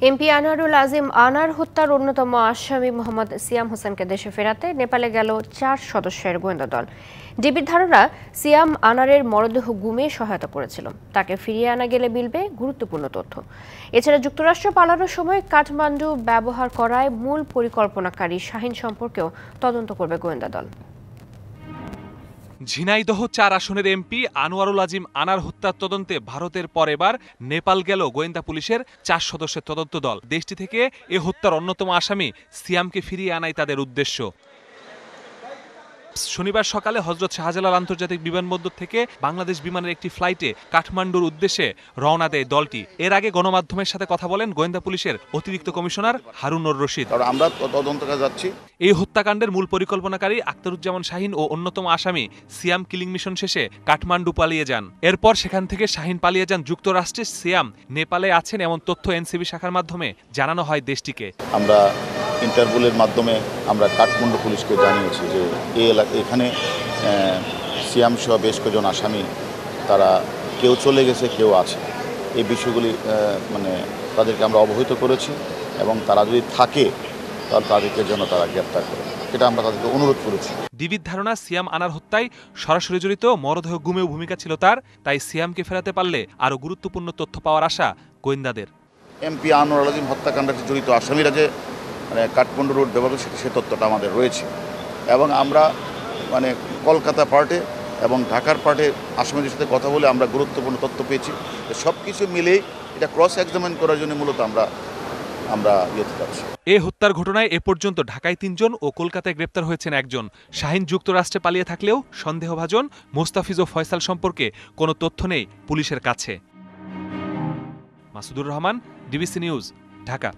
MP Anwarul Azim আনার হত্যার অন্যতম আসামি মোহাম্মদ সিয়াম হোসেনকে দেশে ফেরাতে নেপালে গেল 4 সদস্যের গোয়েন্দা দল। ডিবির ধারণা, সিয়াম আনারের মরদেহ গুমে সহায়তা করেছিল। তাকে ফিরিয়ে আনা গেলে মিলবে গুরুত্বপূর্ণ তথ্য। এছাড়া যুক্তরাষ্ট্র পালানোর সময় কাঠমান্ডু ব্যবহার করায় মূল পরিকল্পনাকারী শাহীন সম্পর্কেও তদন্ত করবে গোয়েন্দা দল। ঝিনাইদহ 4 আসনের এমপি আনোয়ারুল আজিম আনার হত্যার তদন্তে ভারতের পর এবার নেপাল গেল গোয়েন্দা পুলিশের 4 সদস্যের তদন্ত দল। দেশটি থেকে এ হত্যার অন্যতম আসামি সিয়ামকে ফিরিয়ে আনাই তাদের উদ্দেশ্য। শনিবার সকালে হযরত শাহজালাল আন্তর্জাতিক বিমানবন্দর থেকে বাংলাদেশ বিমানের একটি ফ্লাইটে কাঠমান্ডুর উদ্দেশ্যে রওনা দেয় দলটি। এর আগে গণমাধ্যমের সাথে কথা বলেন গোয়েন্দা পুলিশের অতিরিক্ত কমিশনার হারুনুর রশিদ। আমরা তদন্ত কাজে যাচ্ছি। এই হত্যাকাণ্ডের মূল পরিকল্পনাকারী আখতারুজ্জামান শাহীন ও অন্যতম আসামি সিয়াম কিলিং মিশন শেষে কাঠমান্ডু পালিয়ে যান। এরপর সেখান থেকে শাহীন পালিয়ে যান যুক্তরাষ্ট্রে। সিয়াম নেপালে আছেন এমন তথ্য এনসিবি শাখার মাধ্যমে জানানো হয় দেশটিকে। আমরা ইন্টারপোলের মাধ্যমে আমরা কাঠমান্ডু পুলিশকে জানিয়েছি যে এখানে সিয়াম সহ বেশ কয়েকজন আসামি তারা কেউ চলে গেছে, কেউ আছে। এই বিষয়গুলি তাদেরকে আমরা অবহিত করেছি এবং তারা যদি থাকে তাহলে তাদেরকে যেন তারা গ্রেপ্তার করে, এটা আমরা তাদেরকে অনুরোধ করেছি। ডিবির ধারণা, সিয়াম আনার হত্যায় সরাসরি জড়িত, মরদেহ গুমেও ভূমিকা ছিল তার। তাই সিয়ামকে ফেরাতে পারলে আরও গুরুত্বপূর্ণ তথ্য পাওয়ার আশা গোয়েন্দাদের। এমপি আনোয়ারুল আজিম হত্যাকাণ্ডে জড়িত আসামিরা যে কাঠমান্ডু রোড ব্যবহার করছে সে তথ্যটা আমাদের রয়েছে এবং আমরা কলকাতা পার্টে এবং ঢাকার পার্টে আসামিদের সাথে কথা বলে আমরা গুরুত্বপূর্ণ তথ্য পেয়েছি। সব কিছু মিলেই এটা ক্রস এক্সামিন করার জন্য মূলত আমরা যাচ্ছি। এ হত্যার ঘটনায় এ পর্যন্ত ঢাকায় 3 জন ও কলকাতায় গ্রেপ্তার হয়েছেন 1 জন। শাহীন যুক্তরাষ্ট্রে পালিয়ে থাকলেও সন্দেহভাজন মোস্তাফিজ ও ফয়সাল সম্পর্কে কোনো তথ্য নেই পুলিশের কাছে। Masudur Rahman, DBC news, Dhaka.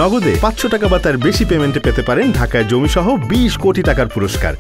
নগদে 500 টাকা বা তার বেশি পেমেন্টে পেতে পারেন ঢাকায় জমিসহ 20 কোটি টাকার পুরস্কার।